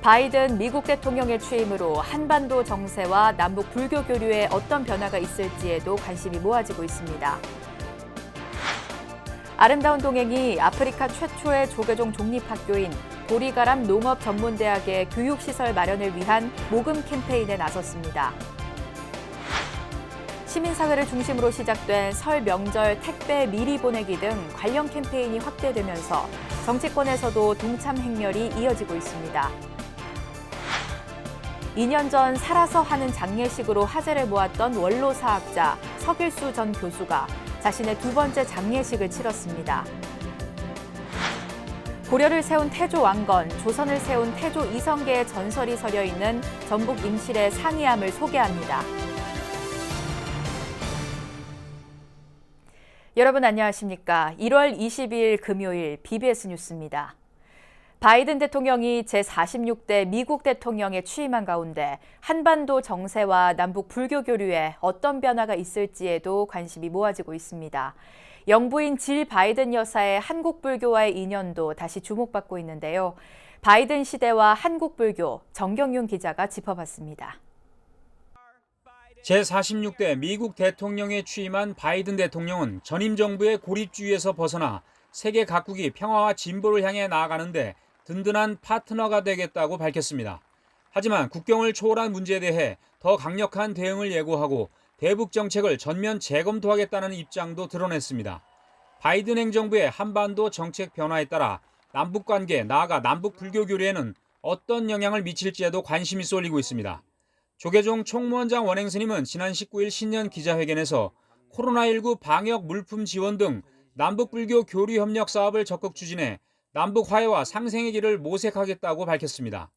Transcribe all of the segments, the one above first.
바이든 미국 대통령의 취임으로 한반도 정세와 남북 불교 교류에 어떤 변화가 있을지에도 관심이 모아지고 있습니다. 아름다운 동행이 아프리카 최초의 조계종 독립학교인 보리가람 농업전문대학의 교육시설 마련을 위한 모금 캠페인에 나섰습니다. 시민사회를 중심으로 시작된 설 명절 택배 미리 보내기 등 관련 캠페인이 확대되면서 정치권에서도 동참 행렬이 이어지고 있습니다. 2년 전 살아서 하는 장례식으로 화제를 모았던 원로사학자 서길수 전 교수가 자신의 두 번째 장례식을 치렀습니다. 고려를 세운 태조 왕건, 조선을 세운 태조 이성계의 전설이 서려 있는 전북 임실의 상이암을 소개합니다. 여러분 안녕하십니까? 1월 22일 금요일 BBS 뉴스입니다. 바이든 대통령이 제46대 미국 대통령에 취임한 가운데 한반도 정세와 남북 불교 교류에 어떤 변화가 있을지에도 관심이 모아지고 있습니다. 영부인 질 바이든 여사의 한국 불교와의 인연도 다시 주목받고 있는데요. 바이든 시대와 한국 불교, 정경윤 기자가 짚어봤습니다. 제46대 미국 대통령에 취임한 바이든 대통령은 전임 정부의 고립주의에서 벗어나 세계 각국이 평화와 진보를 향해 나아가는데 든든한 파트너가 되겠다고 밝혔습니다. 하지만 국경을 초월한 문제에 대해 더 강력한 대응을 예고하고 대북 정책을 전면 재검토하겠다는 입장도 드러냈습니다. 바이든 행정부의 한반도 정책 변화에 따라 남북 관계, 나아가 남북 불교 교류에는 어떤 영향을 미칠지에도 관심이 쏠리고 있습니다. 조계종 총무원장 원행 스님은 지난 19일 신년 기자회견에서 코로나19 방역 물품 지원 등 남북 불교 교류 협력 사업을 적극 추진해 남북 화해와 상생의 길을 모색하겠다고 밝혔습니다.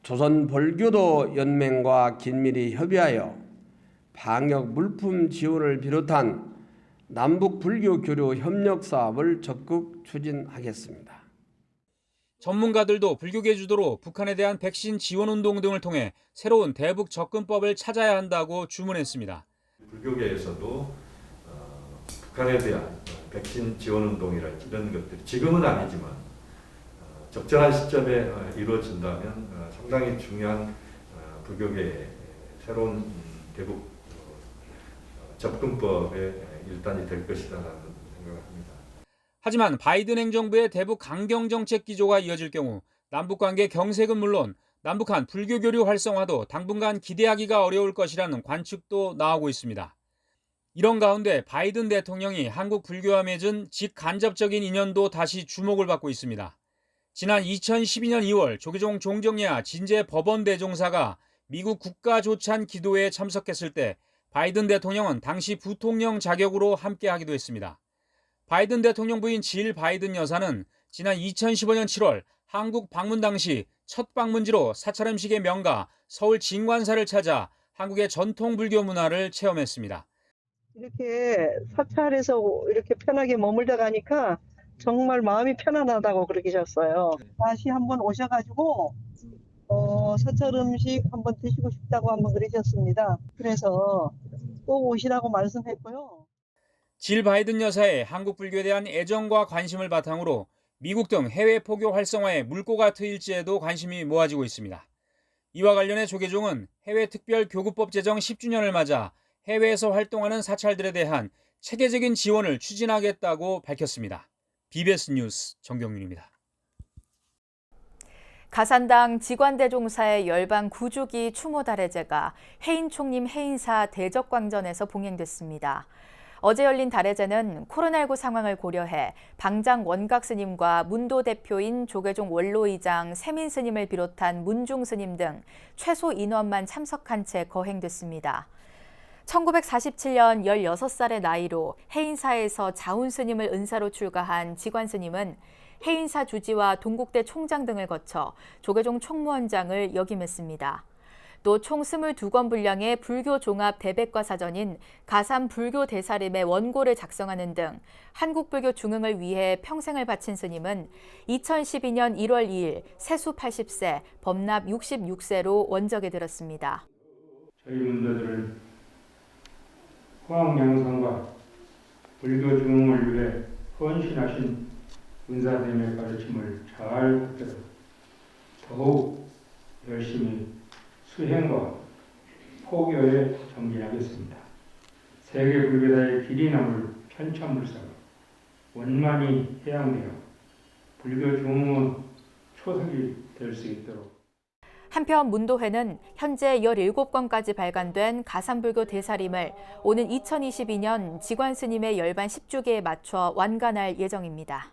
조선 불교도 연맹과 긴밀히 협의하여 방역 물품 지원을 비롯한 남북 불교 교류 협력 사업을 적극 추진하겠습니다. 전문가들도 불교계 주도로 북한에 대한 백신 지원 운동 등을 통해 새로운 대북 접근법을 찾아야 한다고 주문했습니다. 불교계에서도 북한에 대한 백신 지원 운동이랄지 이런 것들이 지금은 아니지만 적절한 시점에 이루어진다면 상당히 중요한 불교계의 새로운 대북 접근법의 일단이 될 것이라는 생각을 합니다. 하지만 바이든 행정부의 대북 강경 정책 기조가 이어질 경우 남북관계 경색은 물론 남북한 불교 교류 활성화도 당분간 기대하기가 어려울 것이라는 관측도 나오고 있습니다. 이런 가운데 바이든 대통령이 한국 불교와 맺은 직간접적인 인연도 다시 주목을 받고 있습니다. 지난 2012년 2월 조계종 종정예하 진제 법원 대종사가 미국 국가조찬 기도회에 참석했을 때 바이든 대통령은 당시 부통령 자격으로 함께하기도 했습니다. 바이든 대통령 부인 질 바이든 여사는 지난 2015년 7월 한국 방문 당시 첫 방문지로 사찰음식의 명가 서울 진관사를 찾아 한국의 전통 불교 문화를 체험했습니다. 이렇게 사찰에서 이렇게 편하게 머물다 가니까 정말 마음이 편안하다고 그렇게 하셨어요. 다시 한번 오셔가지고 사찰 음식 한번 드시고 싶다고 한번 그러셨습니다. 그래서 꼭 오시라고 말씀했고요. 질 바이든 여사의 한국 불교에 대한 애정과 관심을 바탕으로 미국 등 해외 포교 활성화에 물꼬가 트일지에도 관심이 모아지고 있습니다. 이와 관련해 조계종은 해외 특별 교구법 제정 10주년을 맞아 해외에서 활동하는 사찰들에 대한 체계적인 지원을 추진하겠다고 밝혔습니다. BBS 뉴스 정경윤입니다. 가산당 직관대종사의 열방 9주기 추모달해제가 해인 총림 해인사 대적광전에서 봉행됐습니다. 어제 열린 달해제는 코로나19 상황을 고려해 방장 원각 스님과 문도 대표인 조계종 원로의장 세민 스님을 비롯한 문중 스님 등 최소 인원만 참석한 채 거행됐습니다. 1947년 16살의 나이로 해인사에서 자운 스님을 은사로 출가한 직관 스님은 해인사 주지와 동국대 총장 등을 거쳐 조계종 총무원장을 역임했습니다. 또 총 22권 분량의 불교 종합 대백과 사전인 가삼 불교 대사림의 원고를 작성하는 등 한국 불교 중흥을 위해 평생을 바친 스님은 2012년 1월 2일 세수 80세, 법납 66세로 원적에 들었습니다. 저희 문도들을 화학양상과 불교 중흥을 위해 헌신하신 은사님의 가르침을 잘 받들어 더욱 열심히 수행과 포교에 정진하겠습니다. 세계 불교사의 길이 남을 편찬물사가 원만히 해양되어 불교 중흥의 초석이 될 수 있도록 한편 문도회는 현재 17건까지 발간된 가산불교 대사림을 오는 2022년 직관스님의 열반 10주기에 맞춰 완간할 예정입니다.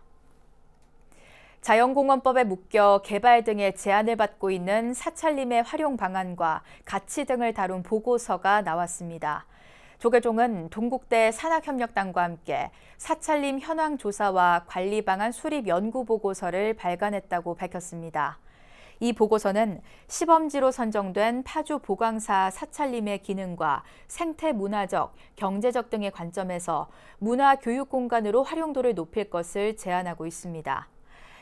자연공원법에 묶여 개발 등의 제한을 받고 있는 사찰림의 활용 방안과 가치 등을 다룬 보고서가 나왔습니다. 조계종은 동국대 산학협력단과 함께 사찰림 현황 조사와 관리 방안 수립 연구 보고서를 발간했다고 밝혔습니다. 이 보고서는 시범지로 선정된 파주 보광사 사찰림의 기능과 생태 문화적, 경제적 등의 관점에서 문화 교육 공간으로 활용도를 높일 것을 제안하고 있습니다.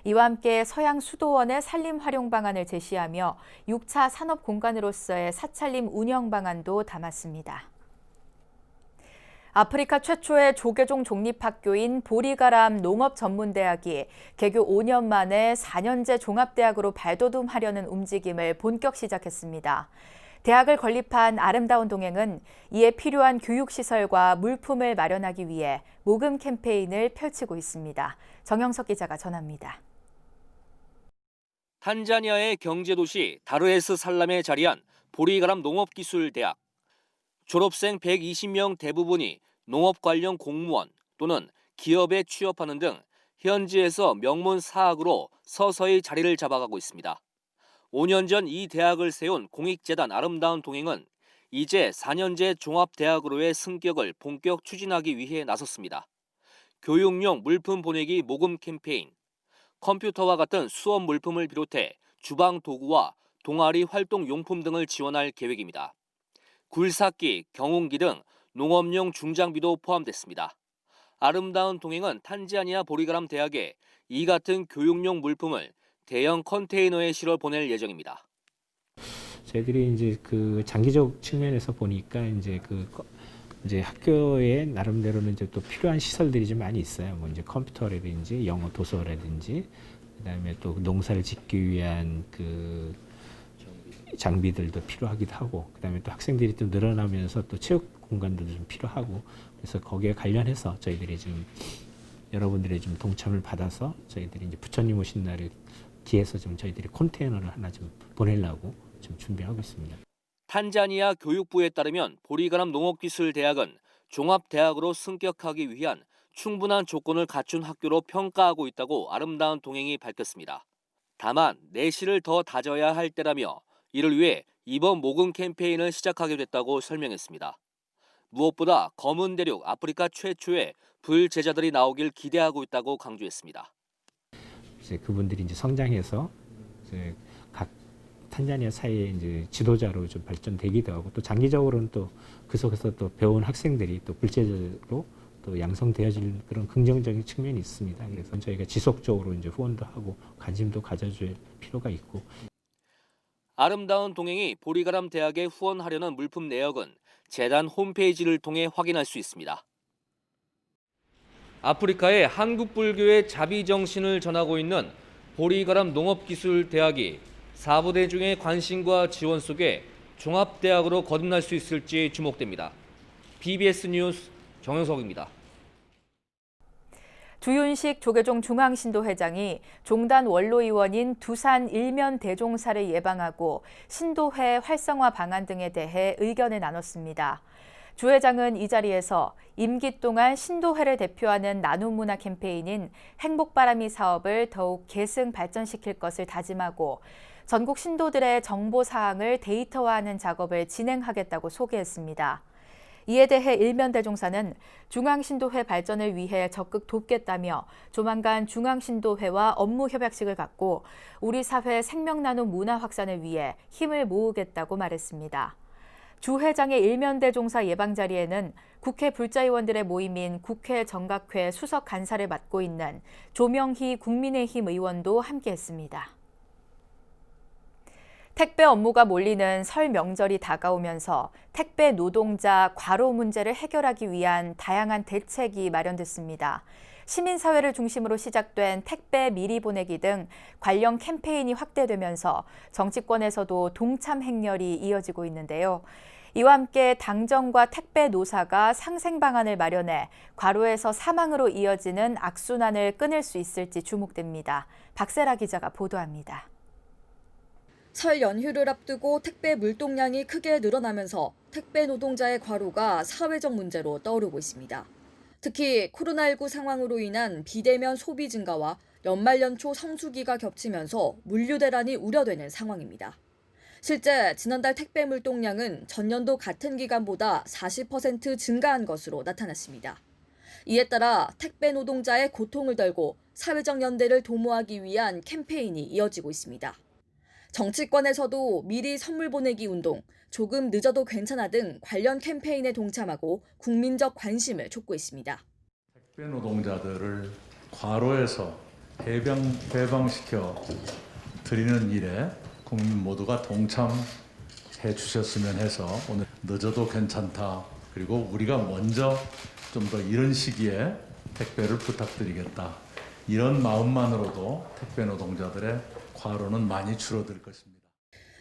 이와 함께 서양 수도원의 산림 활용 방안을 제시하며 6차 산업 공간으로서의 사찰림 운영 방안도 담았습니다. 아프리카 최초의 조계종 독립학교인 보리가람 농업전문대학이 개교 5년 만에 4년제 종합대학으로 발돋움하려는 움직임을 본격 시작했습니다. 대학을 건립한 아름다운 동행은 이에 필요한 교육시설과 물품을 마련하기 위해 모금 캠페인을 펼치고 있습니다. 정영석 기자가 전합니다. 탄자니아의 경제도시 다르에스살람에 자리한 보리가람 농업기술대학. 졸업생 120명 대부분이 농업 관련 공무원 또는 기업에 취업하는 등 현지에서 명문 사학으로 서서히 자리를 잡아가고 있습니다. 5년 전 이 대학을 세운 공익재단 아름다운 동행은 이제 4년제 종합대학으로의 승격을 본격 추진하기 위해 나섰습니다. 교육용 물품 보내기 모금 캠페인, 컴퓨터와 같은 수업 물품을 비롯해 주방 도구와 동아리 활동 용품 등을 지원할 계획입니다. 굴삭기, 경운기 등 농업용 중장비도 포함됐습니다. 아름다운 동행은 탄자니아 보리가람 대학에 이 같은 교육용 물품을 대형 컨테이너에 실어 보낼 예정입니다. 저희들이 이제 그 장기적 측면에서 보니까 이제 학교에 나름대로는 이제 또 필요한 시설들이 좀 많이 있어요. 뭐 이제 컴퓨터라든지 영어 도서라든지 그다음에 또 농사를 짓기 위한 그 장비들도 필요하기도 하고 그다음에 또 학생들이 또 늘어나면서 또 체육 공간도 좀 필요하고 그래서 거기에 관련해서 저희들이 좀 여러분들의 좀 동참을 받아서 저희들이 이제 부처님 오신 날을 기해서 좀 저희들이 컨테이너를 하나 좀 보내려고 좀 준비하고 있습니다. 탄자니아 교육부에 따르면 보리가람 농업기술대학은 종합대학으로 승격하기 위한 충분한 조건을 갖춘 학교로 평가하고 있다고 아름다운 동행이 밝혔습니다. 다만 내실을 더 다져야 할 때라며 이를 위해 이번 모금 캠페인을 시작하게 됐다고 설명했습니다. 무엇보다 검은 대륙 아프리카 최초의 불제자들이 나오길 기대하고 있다고 강조했습니다. 이제 그분들이 이제 성장해서 이제 각 탄자니아 사이에 이제 지도자로 좀 발전되기도 하고 또 장기적으로는 또 그 속에서 또 배운 학생들이 또 불제자로 또 양성되어질 그런 긍정적인 측면이 있습니다. 그래서 저희가 지속적으로 이제 후원도 하고 관심도 가져줄 필요가 있고. 아름다운 동행이 보리가람 대학에 후원하려는 물품 내역은 재단 홈페이지를 통해 확인할 수 있습니다. 아프리카의 한국 불교의 자비 정신을 전하고 있는 보리가람 농업기술대학이 4부대 중의 관심과 지원 속에 종합대학으로 거듭날 수 있을지 주목됩니다. BBS 뉴스 정영석입니다. 주윤식 조계종 중앙신도 회장이 종단 원로의원인 두산 일면 대종사를 예방하고 신도회 활성화 방안 등에 대해 의견을 나눴습니다. 주 회장은 이 자리에서 임기 동안 신도회를 대표하는 나눔문화 캠페인인 행복바람이 사업을 더욱 계승 발전시킬 것을 다짐하고 전국 신도들의 정보 사항을 데이터화하는 작업을 진행하겠다고 소개했습니다. 이에 대해 일면대종사는 중앙신도회 발전을 위해 적극 돕겠다며 조만간 중앙신도회와 업무 협약식을 갖고 우리 사회 생명나눔 문화 확산을 위해 힘을 모으겠다고 말했습니다. 주 회장의 일면대종사 예방 자리에는 국회 불자의원들의 모임인 국회 정각회 수석 간사를 맡고 있는 조명희 국민의힘 의원도 함께했습니다. 택배 업무가 몰리는 설 명절이 다가오면서 택배 노동자 과로 문제를 해결하기 위한 다양한 대책이 마련됐습니다. 시민사회를 중심으로 시작된 택배 미리 보내기 등 관련 캠페인이 확대되면서 정치권에서도 동참 행렬이 이어지고 있는데요. 이와 함께 당정과 택배 노사가 상생 방안을 마련해 과로에서 사망으로 이어지는 악순환을 끊을 수 있을지 주목됩니다. 박세라 기자가 보도합니다. 설 연휴를 앞두고 택배 물동량이 크게 늘어나면서 택배 노동자의 과로가 사회적 문제로 떠오르고 있습니다. 특히 코로나19 상황으로 인한 비대면 소비 증가와 연말 연초 성수기가 겹치면서 물류 대란이 우려되는 상황입니다. 실제 지난달 택배 물동량은 전년도 같은 기간보다 40% 증가한 것으로 나타났습니다. 이에 따라 택배 노동자의 고통을 덜고 사회적 연대를 도모하기 위한 캠페인이 이어지고 있습니다. 정치권에서도 미리 선물 보내기 운동, 조금 늦어도 괜찮아 등 관련 캠페인에 동참하고 국민적 관심을 촉구 있습니다. 택배 노동자들을 과로에서 해방시켜 드리는 일에 국민 모두가 동참해 주셨으면 해서 오늘 늦어도 괜찮다. 그리고 우리가 먼저 좀 더 이런 시기에 택배를 부탁드리겠다. 이런 마음만으로도 택배 노동자들의 과로는 많이 줄어들 것입니다.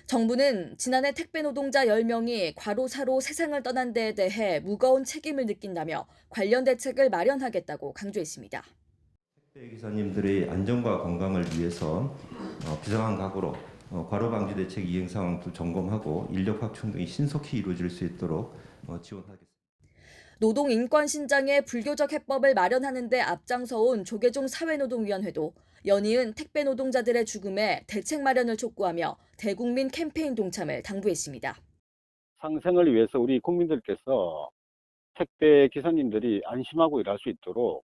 정부는 지난해 택배 노동자 10명이 과로사로 세상을 떠난 데에 대해 무거운 책임을 느낀다며 관련 대책을 마련하겠다고 강조했습니다. 택배 기사님들의 안전과 건강을 위해서 비상한 각오로 과로 방지 대책 이행 상황도 점검하고 인력 확충 등이 신속히 이루어질 수 있도록 지원하겠습니다. 노동인권신장의 불교적 해법을 마련하는 데 앞장서온 조계종 사회노동위원회도 연이은 택배 노동자들의 죽음에 대책 마련을 촉구하며 대국민 캠페인 동참을 당부했습니다. 상생을 위해서 우리 국민들께서 택배 기사님들이 안심하고 일할 수 있도록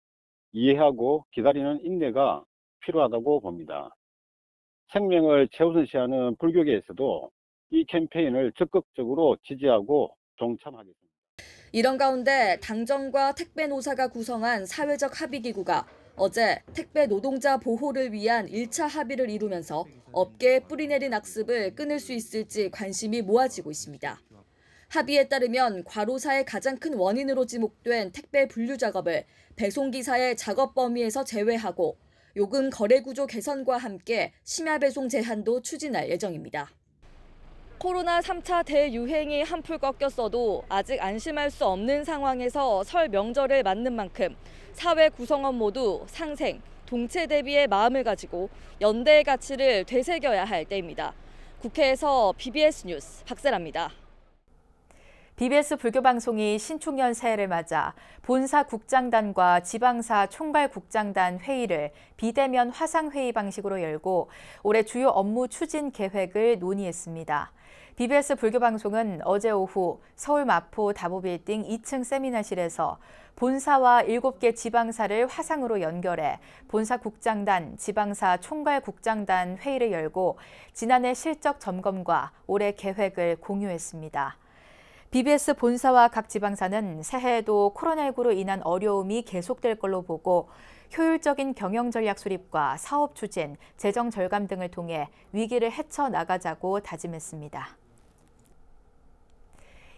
이해하고 기다리는 인내가 필요하다고 봅니다. 생명을 최우선시하는 불교계에서도 이 캠페인을 적극적으로 지지하고 동참하겠습니다. 이런 가운데 당정과 택배 노사가 구성한 사회적 합의기구가 어제 택배 노동자 보호를 위한 1차 합의를 이루면서 업계에 뿌리내린 악습을 끊을 수 있을지 관심이 모아지고 있습니다. 합의에 따르면 과로사의 가장 큰 원인으로 지목된 택배 분류 작업을 배송기사의 작업 범위에서 제외하고 요금 거래 구조 개선과 함께 심야 배송 제한도 추진할 예정입니다. 코로나 3차 대유행이 한풀 꺾였어도 아직 안심할 수 없는 상황에서 설 명절을 맞는 만큼 사회 구성원 모두 상생, 동체 대비의 마음을 가지고 연대의 가치를 되새겨야 할 때입니다. 국회에서 BBS 뉴스 박세라입니다. BBS 불교방송이 신축년 새해를 맞아 본사 국장단과 지방사 총괄국장단 회의를 비대면 화상회의 방식으로 열고 올해 주요 업무 추진 계획을 논의했습니다. BBS 불교방송은 어제 오후 서울 마포 다보빌딩 2층 세미나실에서 본사와 7개 지방사를 화상으로 연결해 본사 국장단, 지방사 총괄국장단 회의를 열고 지난해 실적 점검과 올해 계획을 공유했습니다. BBS 본사와 각 지방사는 새해에도 코로나19로 인한 어려움이 계속될 걸로 보고 효율적인 경영 전략 수립과 사업 추진, 재정 절감 등을 통해 위기를 헤쳐나가자고 다짐했습니다.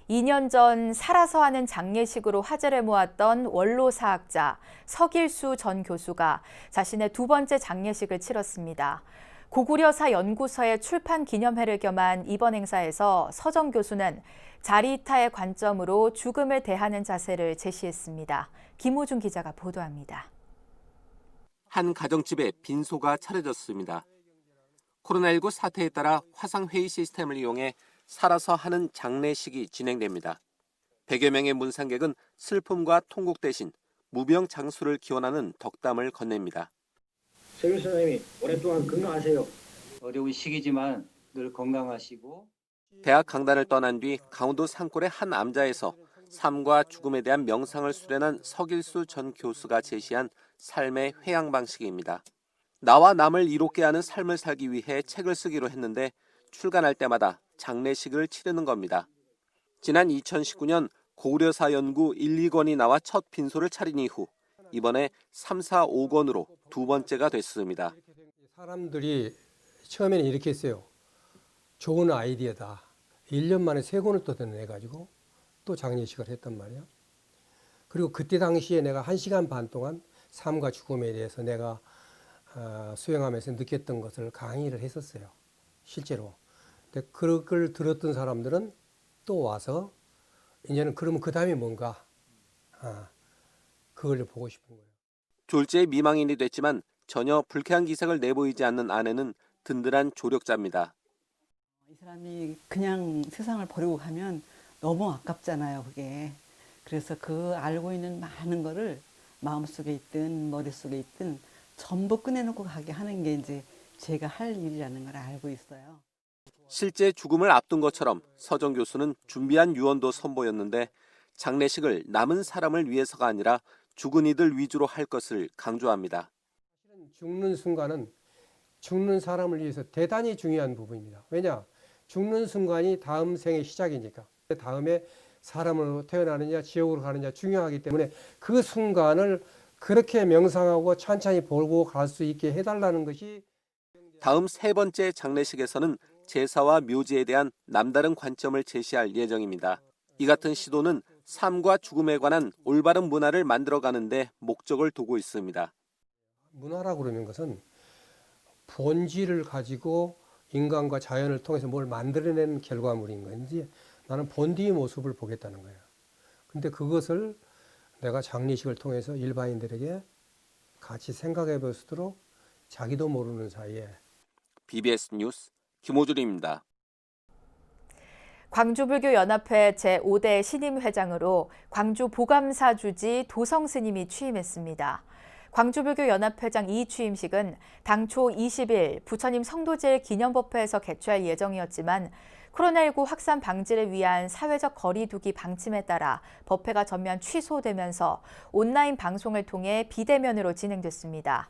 2년 전 살아서 하는 장례식으로 화제를 모았던 원로사학자 서길수 전 교수가 자신의 두 번째 장례식을 치렀습니다. 고구려사 연구소의 출판 기념회를 겸한 이번 행사에서 서 전 교수는 자리이타의 관점으로 죽음을 대하는 자세를 제시했습니다. 김호중 기자가 보도합니다. 한 가정집에 빈소가 차려졌습니다. 코로나19 사태에 따라 화상회의 시스템을 이용해 살아서 하는 장례식이 진행됩니다. 100여 명의 문상객은 슬픔과 통곡 대신 무병 장수를 기원하는 덕담을 건넵니다. 서 교수님이 오랫동안 건강하세요. 어려운 시기지만 늘 건강하시고. 대학 강단을 떠난 뒤 강원도 산골의 한 암자에서 삶과 죽음에 대한 명상을 수련한 서길수 전 교수가 제시한 삶의 회양 방식입니다. 나와 남을 이롭게 하는 삶을 살기 위해 책을 쓰기로 했는데 출간할 때마다 장례식을 치르는 겁니다. 지난 2019년 고구려사 연구 1, 2권이 나와 첫 빈소를 차린 이후 이번에 3, 4, 5권으로 두 번째가 됐습니다. 사람들이 처음에는 이렇게 했어요. 좋은 아이디어다. 1년 만에 3권을 또 내가지고 또 장례식을 했단 말이에요. 그리고 그때 당시에 내가 1시간 반 동안 삶과 죽음에 대해서 내가 수행하면서 느꼈던 것을 강의를 했었어요. 실제로. 근데 그걸 들었던 사람들은 또 와서 이제는 그러면 그 다음에 뭔가 그걸 보고 싶은 거예요. 졸지에 미망인이 됐지만 전혀 불쾌한 기색을 내보이지 않는 아내는 든든한 조력자입니다. 이 사람이 그냥 세상을 버리고 가면 너무 아깝잖아요, 그게. 그래서 그 알고 있는 많은 거를 마음속에 있든 머릿속에 있든 전부 꺼내놓고 가게 하는 게 이제 제가 할 일이라는 걸 알고 있어요. 실제 죽음을 앞둔 것처럼 서정 교수는 준비한 유언도 선보였는데 장례식을 남은 사람을 위해서가 아니라 죽은 이들 위주로 할 것을 강조합니다. 죽는 순간은 죽는 사람을 위해서 대단히 중요한 부분입니다. 왜냐? 죽는 순간이 다음 생의 시작이니까. 다음에 사람으로 태어나느냐 지옥으로 가느냐 중요하기 때문에 그 순간을 그렇게 명상하고 천천히 보고 갈 수 있게 해달라는 것이. 다음 세 번째 장례식에서는 제사와 묘지에 대한 남다른 관점을 제시할 예정입니다. 이 같은 시도는 삶과 죽음에 관한 올바른 문화를 만들어가는 데 목적을 두고 있습니다. 문화라고 그러는 것은 본질을 가지고 인간과 자연을 통해서 뭘 만들어내는 결과물인 건지 나는 본디의 모습을 보겠다는 거예요. 근데 그것을 내가 장례식을 통해서 일반인들에게 같이 생각해 볼 수 있도록 자기도 모르는 사이에. BBS 뉴스 김호준입니다. 광주불교연합회 제5대 신임회장으로 광주 보감사 주지 도성 스님이 취임했습니다. 광주불교연합회장 이 취임식은 당초 20일 부처님 성도제 기념법회에서 개최할 예정이었지만 코로나19 확산 방지를 위한 사회적 거리 두기 방침에 따라 법회가 전면 취소되면서 온라인 방송을 통해 비대면으로 진행됐습니다.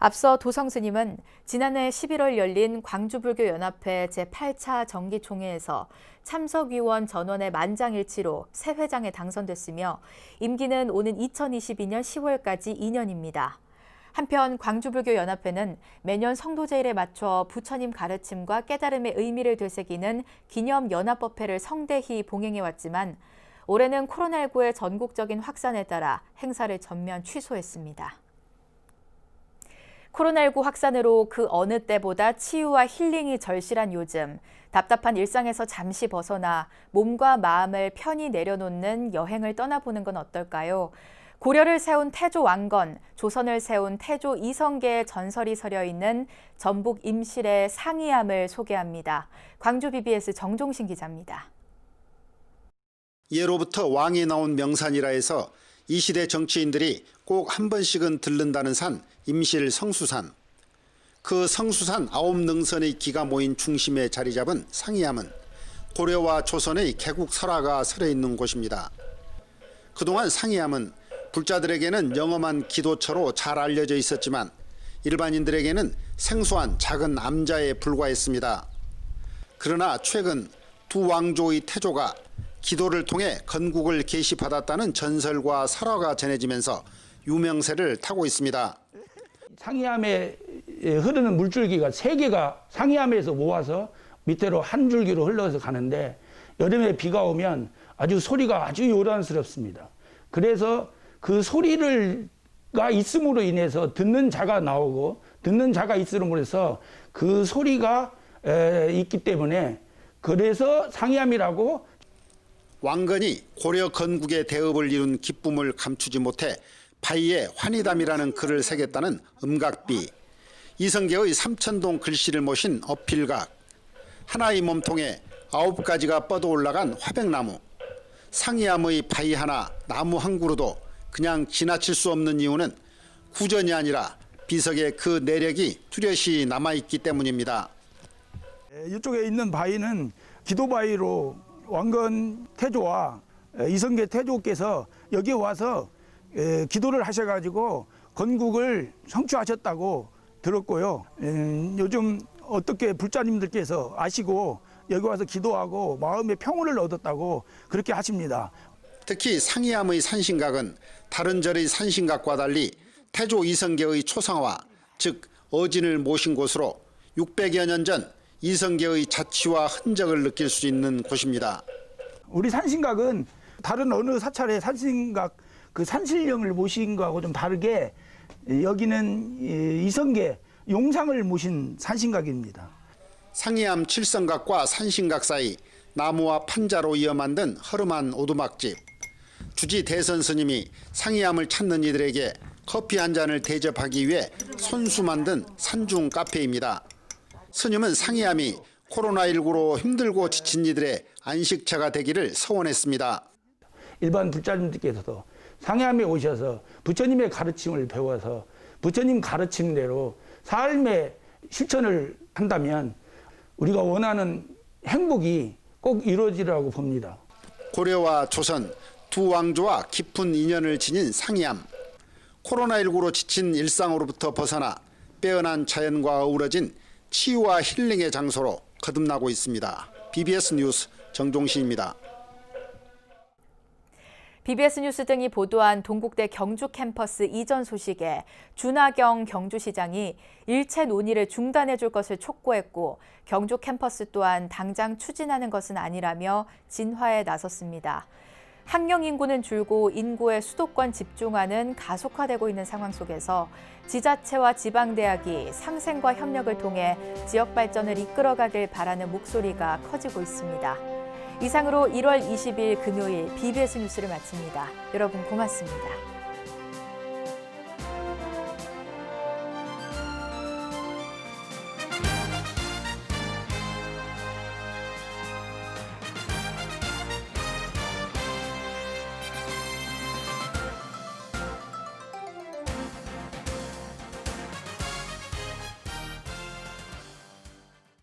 앞서 도성 스님은 지난해 11월 열린 광주불교연합회 제8차 정기총회에서 참석위원 전원의 만장일치로 새 회장에 당선됐으며 임기는 오는 2022년 10월까지 2년입니다. 한편 광주불교연합회는 매년 성도제일에 맞춰 부처님 가르침과 깨달음의 의미를 되새기는 기념연합법회를 성대히 봉행해왔지만 올해는 코로나19의 전국적인 확산에 따라 행사를 전면 취소했습니다. 코로나19 확산으로 그 어느 때보다 치유와 힐링이 절실한 요즘, 답답한 일상에서 잠시 벗어나 몸과 마음을 편히 내려놓는 여행을 떠나보는 건 어떨까요? 고려를 세운 태조 왕건, 조선을 세운 태조 이성계의 전설이 서려 있는 전북 임실의 상이암을 소개합니다. 광주 BBS 정종신 기자입니다. 예로부터 왕이 나온 명산이라 해서 이 시대 정치인들이 꼭 한 번씩은 들른다는 산, 임실 성수산. 그 성수산 9능선의 기가 모인 중심에 자리 잡은 상이암은 고려와 조선의 개국 설화가 서려 있는 곳입니다. 그동안 상이암은 불자들에게는 영험한 기도처로 잘 알려져 있었지만 일반인들에게는 생소한 작은 암자에 불과했습니다. 그러나 최근 두 왕조의 태조가 기도를 통해 건국을 계시받았다는 전설과 설화가 전해지면서 유명세를 타고 있습니다. 상이암에 흐르는 물줄기가 3개가 상이암에서 모아서 밑으로 한 줄기로 흘러서 가는데 여름에 비가 오면 아주 소리가 아주 요란스럽습니다. 그래서 그 소리가 있음으로 인해서 듣는 자가 나오고 듣는 자가 있음으로 해서 그 소리가 있기 때문에 그래서 상이암이라고. 왕건이 고려 건국의 대업을 이룬 기쁨을 감추지 못해 바위에 환희담이라는 글을 새겼다는 음각비, 이성계의 삼천동 글씨를 모신 어필각, 하나의 몸통에 9가지가 뻗어 올라간 화백나무, 상이암의 바위 하나, 나무 한 그루도 그냥 지나칠 수 없는 이유는 구전이 아니라 비석의 그 내력이 뚜렷이 남아있기 때문입니다. 이쪽에 있는 바위는 기도바위로 왕건 태조와 이성계 태조께서 여기에 와서 기도를 하셔가지고 건국을 성취하셨다고 들었고요. 요즘 어떻게 불자님들께서 아시고 여기 와서 기도하고 마음의 평온을 얻었다고 그렇게 하십니다. 특히 상이암의 산신각은 다른 절의 산신각과 달리 태조 이성계의 초상화, 즉 어진을 모신 곳으로 600여 년 전 이성계의 자취와 흔적을 느낄 수 있는 곳입니다. 우리 산신각은 다른 어느 사찰의 산신각 그 산신령을 모신 거하고 좀 다르게 여기는 이성계 용상을 모신 산신각입니다. 상이암 칠성각과 산신각 사이 나무와 판자로 이어 만든 허름한 오두막집. 주지 대선 스님이 상이암을 찾는 이들에게 커피 한 잔을 대접하기 위해 손수 만든 산중 카페입니다. 스님은 상이암이 코로나19로 힘들고 지친 이들의 안식처가 되기를 소원했습니다. 일반 불자님들께서도 상해암에 오셔서 부처님의 가르침을 배워서 부처님 가르침대로 삶의 실천을 한다면 우리가 원하는 행복이 꼭 이루어지리라고 봅니다. 고려와 조선 두 왕조와 깊은 인연을 지닌 상이암. 코로나19로 지친 일상으로부터 벗어나 빼어난 자연과 어우러진 치유와 힐링의 장소로 거듭나고 있습니다. BBS 뉴스 정종신입니다. BBS 뉴스 등이 보도한 동국대 경주 캠퍼스 이전 소식에 준하경 경주시장이 일체 논의를 중단해 줄 것을 촉구했고 경주 캠퍼스 또한 당장 추진하는 것은 아니라며 진화에 나섰습니다. 학령 인구는 줄고 인구의 수도권 집중화는 가속화되고 있는 상황 속에서 지자체와 지방대학이 상생과 협력을 통해 지역 발전을 이끌어가길 바라는 목소리가 커지고 있습니다. 이상으로 1월 20일 금요일 BBS 뉴스를 마칩니다. 여러분 고맙습니다.